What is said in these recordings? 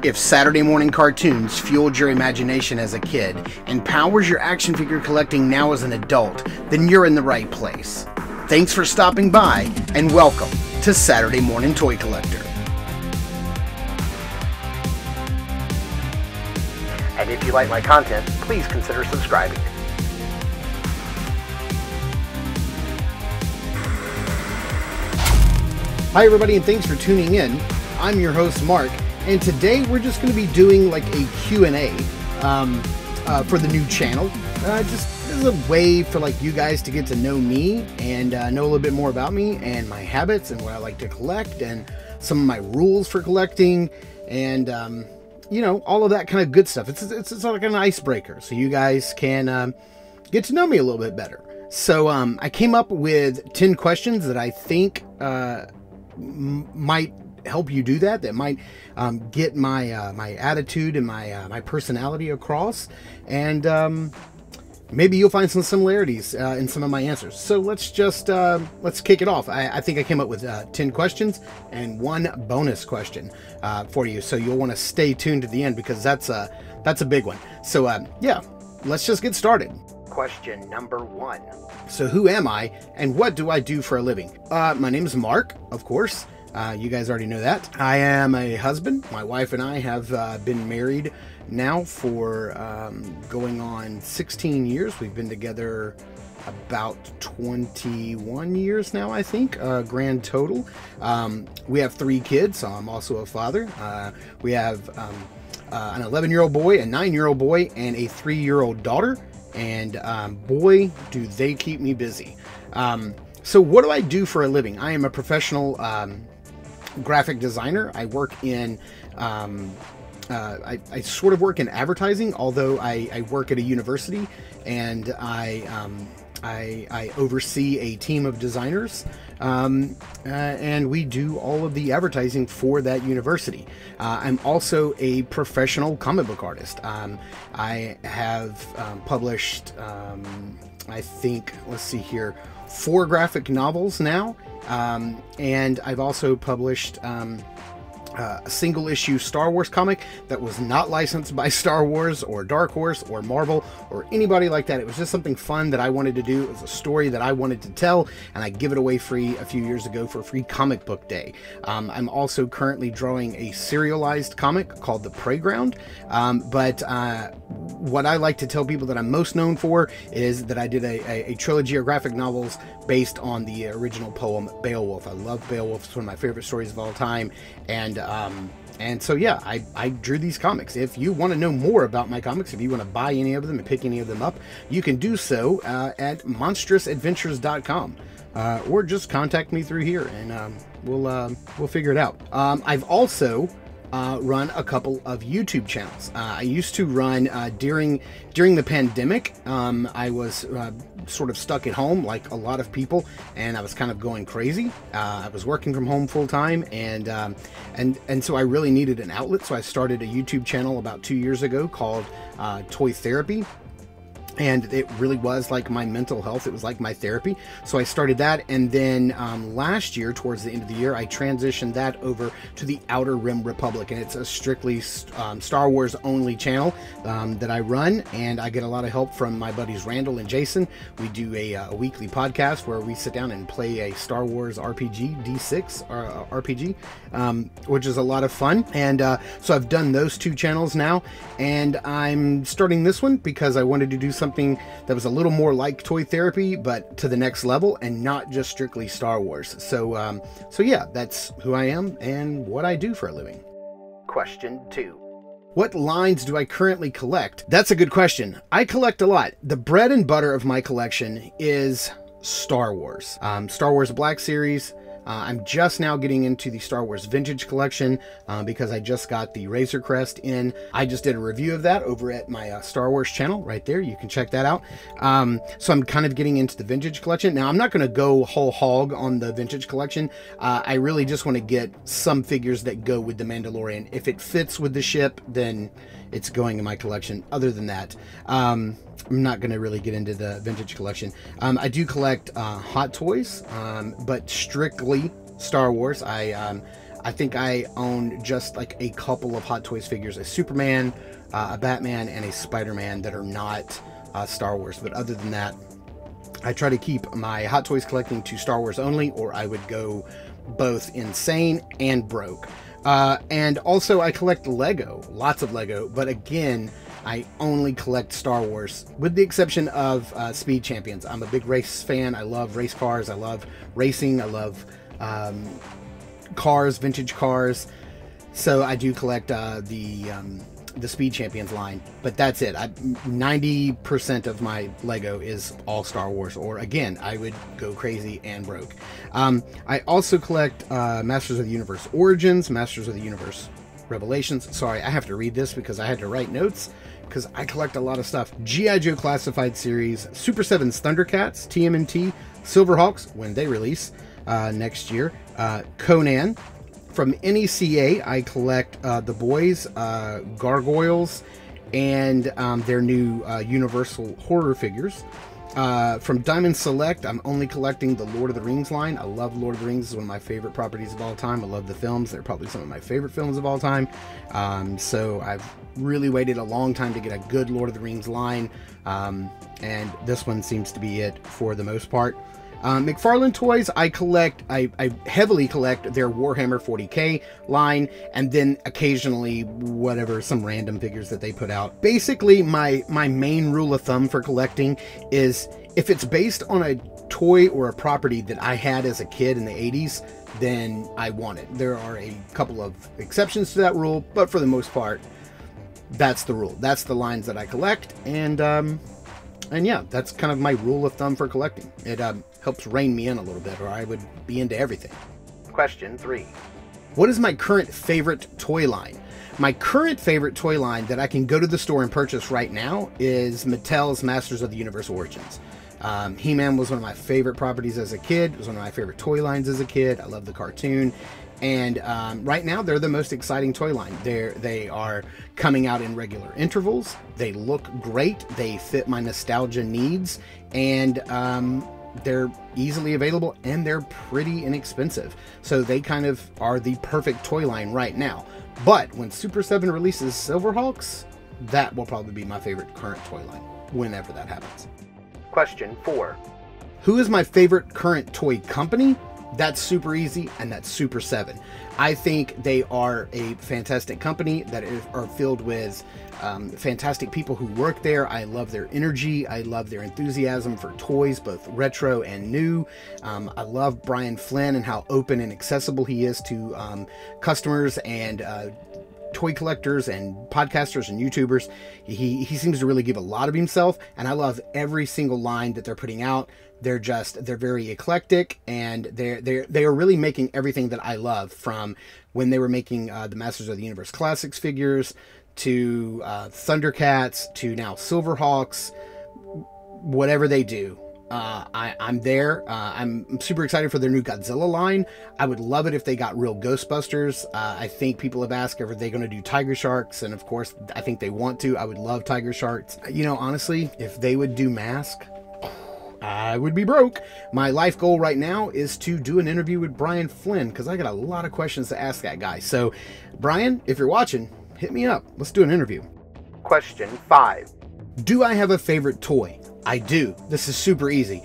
If Saturday morning cartoons fueled your imagination as a kid and powers your action figure collecting now as an adult, then you're in the right place. Thanks for stopping by, and welcome to Saturday Morning Toy Collector. And if you like my content, please consider subscribing. Hi everybody, and thanks for tuning in. I'm your host Mark, and today we're just going to be doing like a Q&A for the new channel. Just as a way for like you guys to get to know me and know a little bit more about me and my habits and what I like to collect and some of my rules for collecting and you know, all of that kind of good stuff. It's like an icebreaker, so you guys can get to know me a little bit better. So I came up with 10 questions that I think might help you do that. That might get my my attitude and my personality across, and maybe you'll find some similarities in some of my answers. So let's just let's kick it off. I think I came up with 10 questions and one bonus question for you, so you'll want to stay tuned to the end because that's a big one. So yeah, let's just get started. Question number 1. So who am I and what do I do for a living? My name is Mark, of course. You guys already know that. I am a husband. My wife and I have been married now for going on 16 years. We've been together about 21 years now, I think, grand total. We have 3 kids, so I'm also a father. We have an 11-year-old boy, a 9-year-old boy, and a 3-year-old daughter. And boy, do they keep me busy. So what do I do for a living? I am a professional graphic designer. I work in I sort of work in advertising, although I work at a university, and I oversee a team of designers, and we do all of the advertising for that university. I'm also a professional comic book artist. I have published, I think, let's see here, 4 graphic novels now, and I've also published a single issue Star Wars comic that was not licensed by Star Wars or Dark Horse or Marvel or anybody like that. It was just something fun that I wanted to do. It was a story that I wanted to tell, and I give it away free a few years ago for Free Comic Book Day. I'm also currently drawing a serialized comic called The Playground, but what I like to tell people that I'm most known for is that I did a trilogy of graphic novels based on the original poem Beowulf. I love Beowulf. It's one of my favorite stories of all time, and so yeah, I drew these comics. If you want to know more about my comics, if you want to buy any of them and pick any of them up, you can do so at monstrousAdventures.com, or just contact me through here, and we'll figure it out. I've also run a couple of YouTube channels. I used to run during the pandemic. I was sort of stuck at home like a lot of people, and I was kind of going crazy. I was working from home full time, and so I really needed an outlet. So I started a YouTube channel about 2 years ago called Toy Therapy. And it really was like my mental health. It was like my therapy. So I started that. And then last year, towards the end of the year, I transitioned that over to the Outer Rim Republic. And it's a strictly Star Wars only channel that I run. And I get a lot of help from my buddies Randall and Jason. We do a weekly podcast where we sit down and play a Star Wars RPG, D6 RPG, which is a lot of fun. And so I've done those 2 channels now. And I'm starting this one because I wanted to do something that was a little more like Toy Therapy, but to the next level and not just strictly Star Wars. So so yeah, that's who I am and what I do for a living. Question 2. What lines do I currently collect? That's a good question. I collect a lot. The bread and butter of my collection is Star Wars. Star Wars Black Series. I'm just now getting into the Star Wars Vintage Collection because I just got the Razor Crest in. I just did a review of that over at my Star Wars channel right there. You can check that out. So I'm kind of getting into the Vintage Collection. Now, I'm not going to go whole hog on the Vintage Collection. I really just want to get some figures that go with the Mandalorian. If it fits with the ship, then it's going in my collection. Other than that, I'm not going to really get into the Vintage Collection. I do collect Hot Toys, but strictly Star Wars. I think I own just like a couple of Hot Toys figures, a Superman, a Batman, and a Spider-Man that are not Star Wars. But other than that, I try to keep my Hot Toys collecting to Star Wars only, or I would go both insane and broke. And also I collect Lego, lots of Lego, but again, I only collect Star Wars, with the exception of Speed Champions. I'm a big race fan. I love race cars. I love racing. I love cars, vintage cars. So I do collect the Speed Champions line, but that's it. 90% of my Lego is all Star Wars, or again, I would go crazy and broke. I also collect Masters of the Universe Origins, Masters of the Universe Revelations. Sorry, I have to read this because I had to write notes because I collect a lot of stuff. G.I. Joe Classified Series, Super 7's Thundercats, TMNT, Silverhawks when they release next year, Conan. From NECA, I collect The Boys, Gargoyles, and their new Universal horror figures. From Diamond Select, I'm only collecting the Lord of the Rings line. I love Lord of the Rings. It's one of my favorite properties of all time. I love the films. They're probably some of my favorite films of all time. So I've really waited a long time to get a good Lord of the Rings line. And this one seems to be it for the most part. McFarlane Toys, I heavily collect their Warhammer 40k line, and then occasionally some random figures that they put out. Basically, my main rule of thumb for collecting is if it's based on a toy or a property that I had as a kid in the 80s, then I want it. There are a couple of exceptions to that rule, but for the most part, that's the rule. That's the lines that I collect, and yeah, that's kind of my rule of thumb for collecting. It helps rein me in a little bit, or I would be into everything. Question 3. What is my current favorite toy line? My current favorite toy line that I can go to the store and purchase right now is Mattel's Masters of the Universe Origins. He-Man was one of my favorite properties as a kid. It was one of my favorite toy lines as a kid. I love the cartoon. And right now, they're the most exciting toy line. They are coming out in regular intervals. They look great. They fit my nostalgia needs. And they're easily available, and they're pretty inexpensive. So they kind of are the perfect toy line right now. But when Super 7 releases Silverhawks, that will probably be my favorite current toy line, whenever that happens. Question 4. Who is my favorite current toy company? That's super easy, and that's Super 7. I think they are a fantastic company that are filled with fantastic people who work there. I love their energy. I love their enthusiasm for toys, both retro and new. I love Brian Flynn and how open and accessible he is to customers and toy collectors and podcasters and YouTubers. He seems to really give a lot of himself, and I love every single line that they're putting out. They're very eclectic, and they are really making everything that I love, from when they were making the Masters of the Universe Classics figures, to Thundercats, to now Silverhawks. Whatever they do, I'm there. I'm super excited for their new Godzilla line. I would love it if they got real Ghostbusters. I think people have asked, are they going to do Tiger Sharks? And of course, I think they want to. I would love Tiger Sharks. You know, honestly, if they would do Mask, I would be broke. My life goal right now is to do an interview with Brian Flynn, because I got a lot of questions to ask that guy. So, Brian, if you're watching, hit me up. Let's do an interview. Question 5. Do I have a favorite toy? I do. This is super easy.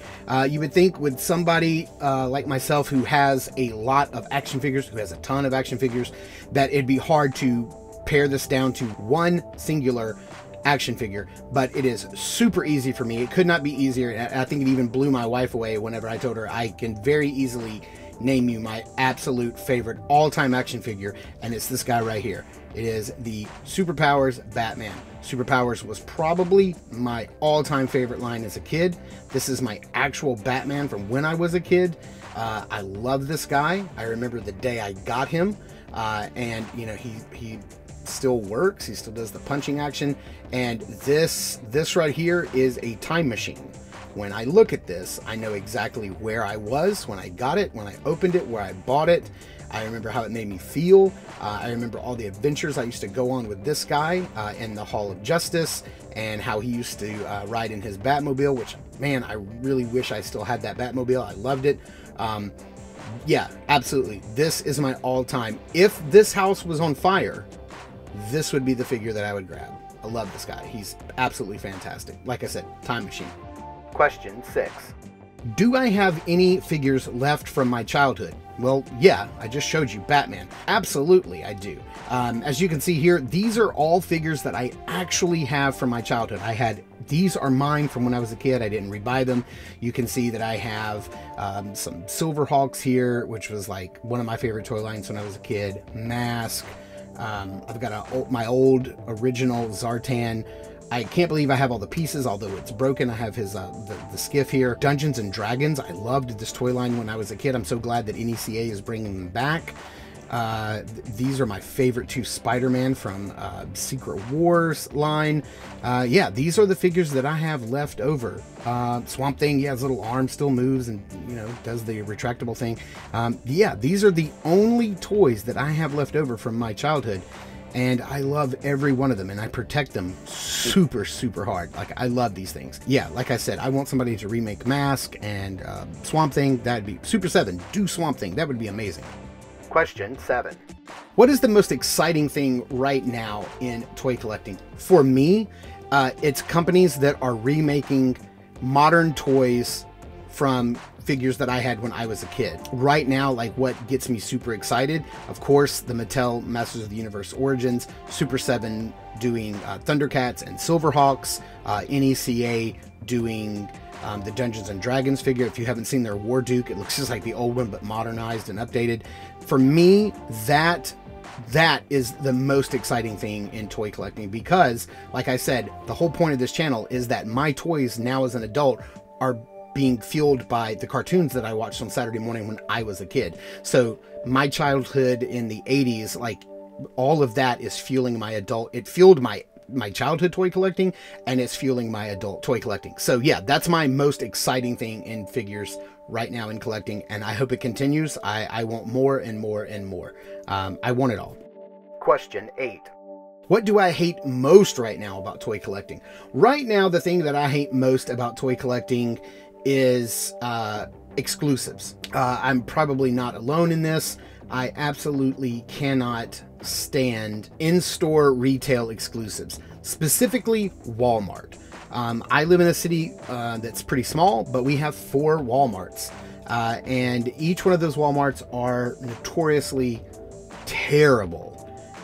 You would think with somebody like myself who has a lot of action figures, who has a ton of action figures, that it'd be hard to pare this down to one singular action figure, but it is super easy for me. It could not be easier. I think it even blew my wife away whenever I told her I can very easily name you my absolute favorite all-time action figure, and it's this guy right here. It is the Superpowers Batman. Superpowers was probably my all-time favorite line as a kid. This is my actual Batman from when I was a kid. I love this guy. I remember the day I got him, and you know, he still works. He still does the punching action, and this right here is a time machine. When I look at this, I know exactly where I was when I got it, when I opened it, where I bought it. I remember how it made me feel. I remember all the adventures I used to go on with this guy in the Hall of Justice, and how he used to ride in his Batmobile, which, man, I really wish I still had that Batmobile. I loved it. Yeah, absolutely. This is my all-time. If this house was on fire, this would be the figure that I would grab. I love this guy. He's absolutely fantastic. Like I said, time machine. Question 6. Do I have any figures left from my childhood? Well, yeah, I just showed you Batman. Absolutely, I do. As you can see here, these are all figures that I actually have from my childhood. These are mine from when I was a kid. I didn't rebuy them. You can see that I have some Silverhawks here, which was like one of my favorite toy lines when I was a kid. Mask. I've got my old original Zartan. I can't believe I have all the pieces, although it's broken. I have his the skiff here. Dungeons and Dragons. I loved this toy line when I was a kid. I'm so glad that NECA is bringing them back. These are my favorite 2 Spider-Man from Secret Wars line. Yeah, these are the figures that I have left over. Swamp Thing, yeah, his little arm still moves and, you know, does the retractable thing. Yeah, these are the only toys that I have left over from my childhood. And I love every one of them, and I protect them super, super hard. Like, I love these things. Yeah, like I said, I want somebody to remake Mask and Swamp Thing. That'd be Super 7. Do Swamp Thing. That would be amazing. Question 7. What is the most exciting thing right now in toy collecting? For me, it's companies that are remaking modern toys from figures that I had when I was a kid. Right now, like, what gets me super excited, of course, the Mattel Masters of the Universe Origins, Super 7 doing Thundercats and Silverhawks, NECA doing the Dungeons and Dragons figure. If you haven't seen their War Duke, it looks just like the old one, but modernized and updated. For me, that is the most exciting thing in toy collecting, because, like I said, the whole point of this channel is that my toys now as an adult are being fueled by the cartoons that I watched on Saturday morning when I was a kid. So my childhood in the 80s, like, all of that is fueling my adult. It fueled my childhood toy collecting, and it's fueling my adult toy collecting. So yeah, that's my most exciting thing in figures right now in collecting, and I hope it continues. I want more and more and more. I want it all. Question 8. What do I hate most right now about toy collecting? Right now, the thing that I hate most about toy collecting is exclusives. I'm probably not alone in this. I absolutely cannot stand in-store retail exclusives, specifically Walmart. I live in a city that's pretty small, but we have 4 Walmarts, and each one of those Walmarts are notoriously terrible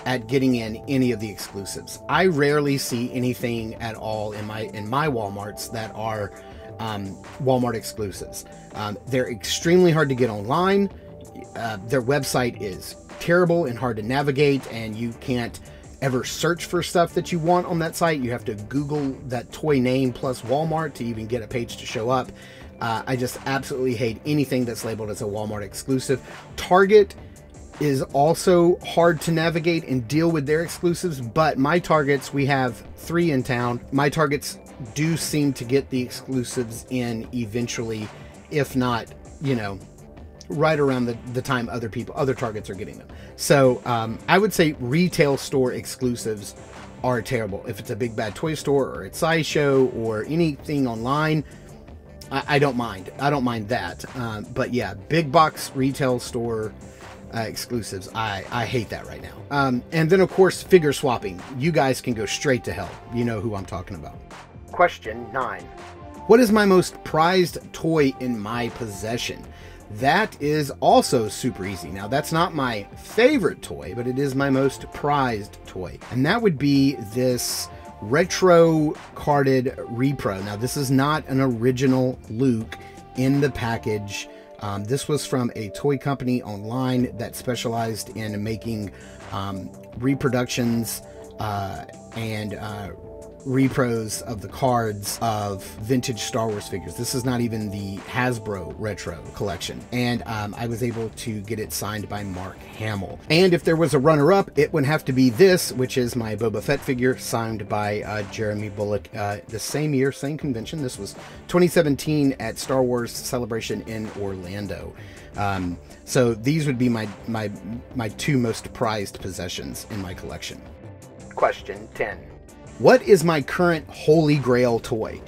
at getting in any of the exclusives. I rarely see anything at all in my Walmarts that are Walmart exclusives. They're extremely hard to get online. Their website is terrible and hard to navigate, and you can't ever search for stuff that you want on that site. You have to Google that toy name plus Walmart to even get a page to show up. I just absolutely hate anything that's labeled as a Walmart exclusive. Target is also hard to navigate and deal with their exclusives, but my Targets, we have 3 in town. My Targets do seem to get the exclusives in eventually, if not, you know, right around the time other Targets are getting them. So I would say retail store exclusives are terrible. If it's a Big Bad Toy Store or it's SciShow or anything online, I don't mind. I don't mind that. But yeah, big box retail store exclusives, I hate that right now. And then, of course, figure swapping. You guys can go straight to hell. You know who I'm talking about. Question 9. What is my most prized toy in my possession? That is also super easy. Now, that's not my favorite toy, but it is my most prized toy. And that would be this retro carded repro. Now, this is not an original Luke in the package. This was from a toy company online that specialized in making reproductions and repros of the cards of vintage Star Wars figures. This is not even the Hasbro retro collection, and I was able to get it signed by Mark Hamill. And if there was a runner-up, it would have to be this, which is my Boba Fett figure signed by Jeremy Bullock, the same year, same convention. This was 2017 at Star Wars Celebration in Orlando. So these would be my 2 most prized possessions in my collection. Question 10. What is my current Holy Grail toy?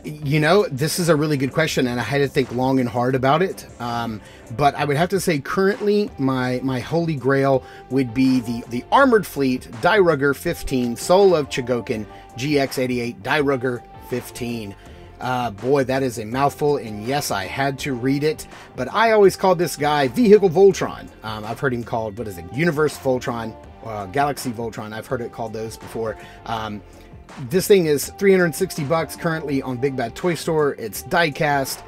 You know, this is a really good question, and I had to think long and hard about it. But I would have to say currently my holy grail would be the Armored Fleet Dairugger 15 Soul of Chogokin GX88 Dairugger 15. Boy, that is a mouthful, and yes, I had to read it, but I always called this guy Vehicle Voltron. I've heard him called, what is it, Universe Voltron, Galaxy Voltron. I've heard it called those before. This thing is $360 currently on Big Bad Toy Store. It's die-cast.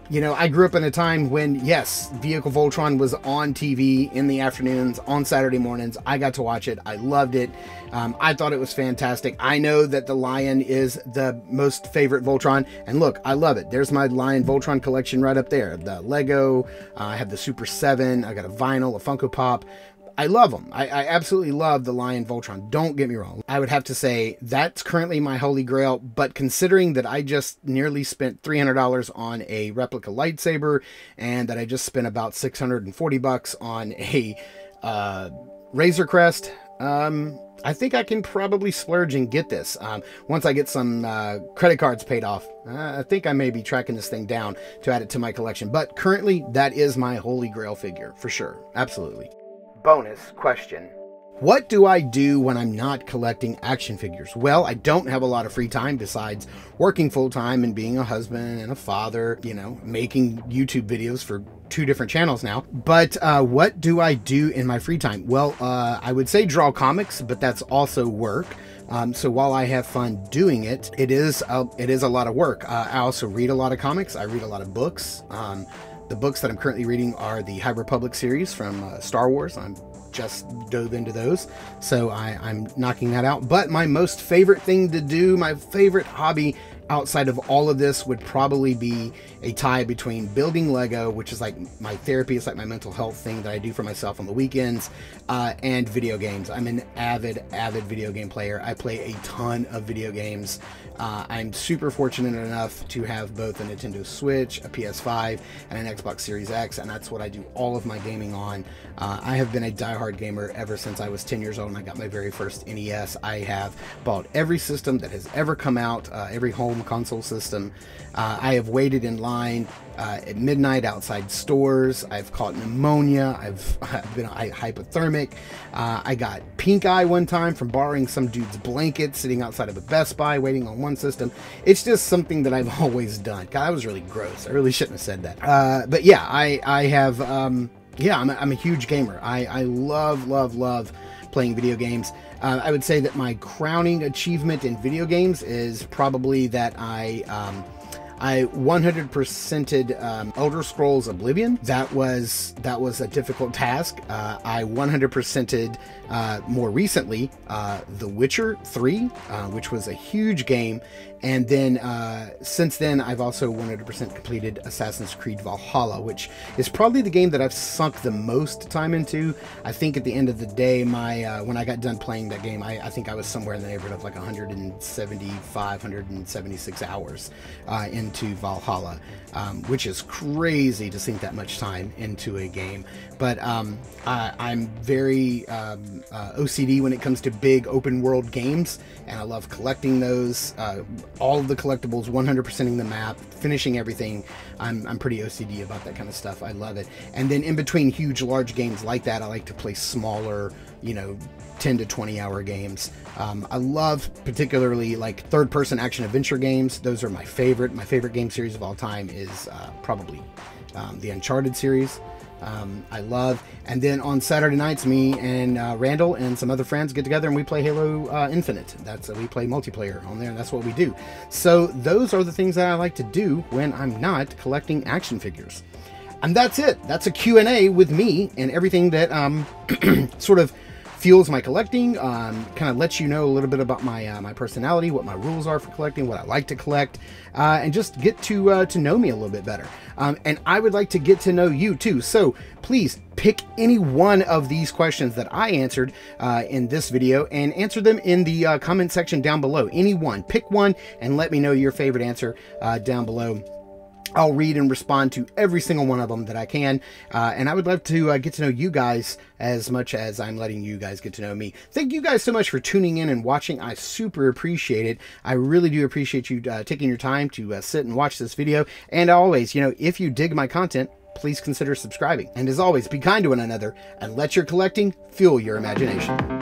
You know, I grew up in a time when, yes, Vehicle Voltron was on TV in the afternoons, on Saturday mornings. I got to watch it. I loved it. I thought it was fantastic. I know that the Lion is the most favorite Voltron, and look, I love it. There's my Lion Voltron collection right up there. The Lego, I have the Super 7, I got a vinyl, a Funko Pop. I love them. I absolutely love the Lion Voltron. Don't get me wrong. I would have to say that's currently my holy grail, but considering that I just nearly spent $300 on a replica lightsaber and that I just spent about $640 on a Razor Crest, I think I can probably splurge and get this. Once I get some credit cards paid off, I think I may be tracking this thing down to add it to my collection. But currently, that is my holy grail figure, for sure. Absolutely. Bonus question. What do I do when I'm not collecting action figures? Well, I don't have a lot of free time besides working full-time and being a husband and a father, you know, making YouTube videos for 2 different channels now. But what do I do in my free time? Well, I would say draw comics, but that's also work. So while I have fun doing it, it is a lot of work. I also read a lot of comics. I read a lot of books. The books that I'm currently reading are the High Republic series from Star Wars. I'm just dove into those, so I'm knocking that out. But my most favorite thing to do, my favorite hobby outside of all of this, would probably be a tie between building Lego, which is like my therapy, it's like my mental health thing that I do for myself on the weekends, and video games. I'm an avid video game player. I play a ton of video games. I'm super fortunate enough to have both a Nintendo Switch, a PS5, and an Xbox Series X, and that's what I do all of my gaming on. I have been a diehard gamer ever since I was 10 years old and I got my very first NES. I have bought every system that has ever come out, every home console system. I have waited in line at midnight outside stores. I've caught pneumonia. I've been hypothermic. I got pink eye one time from borrowing some dude's blanket sitting outside of a Best Buy waiting on one system. It's just something that I've always done. God, that was really gross. I really shouldn't have said that. But yeah, I have, yeah, I'm a huge gamer. I love playing video games. I would say that my crowning achievement in video games is probably that I 100%ed Elder Scrolls Oblivion. That was a difficult task. I 100%ed more recently The Witcher 3, which was a huge game. And then since then, I've also 100% completed Assassin's Creed Valhalla, which is probably the game that I've sunk the most time into. I think at the end of the day, my when I got done playing that game, I think I was somewhere in the neighborhood of like 175, 176 hours into Valhalla, which is crazy to sink that much time into a game. But I'm very OCD when it comes to big open world games, and I love collecting those. All of the collectibles, 100%ing the map, finishing everything. I'm pretty OCD about that kind of stuff. I love it. And then in between huge, large games like that, I like to play smaller, you know, 10 to 20 hour games. I love particularly like third-person action adventure games. Those are my favorite. My favorite game series of all time is probably the Uncharted series. I love. And then on Saturday nights, me and Randall and some other friends get together and we play Halo Infinite. We play multiplayer on there, and that's what we do. So those are the things that I like to do when I'm not collecting action figures. And that's it. That's a Q&A with me and everything that sort of fuels my collecting, kind of lets you know a little bit about my my personality, what my rules are for collecting, what I like to collect, and just get to know me a little bit better. And I would like to get to know you too. So please pick any one of these questions that I answered in this video and answer them in the comment section down below. Any one. Pick one and let me know your favorite answer down below. I'll read and respond to every single one of them that I can, and I would love to get to know you guys as much as I'm letting you guys get to know me. Thank you guys so much for tuning in and watching. I super appreciate it. I really do appreciate you taking your time to sit and watch this video. And always, if you dig my content, please consider subscribing. And as always, be kind to one another and let your collecting fuel your imagination.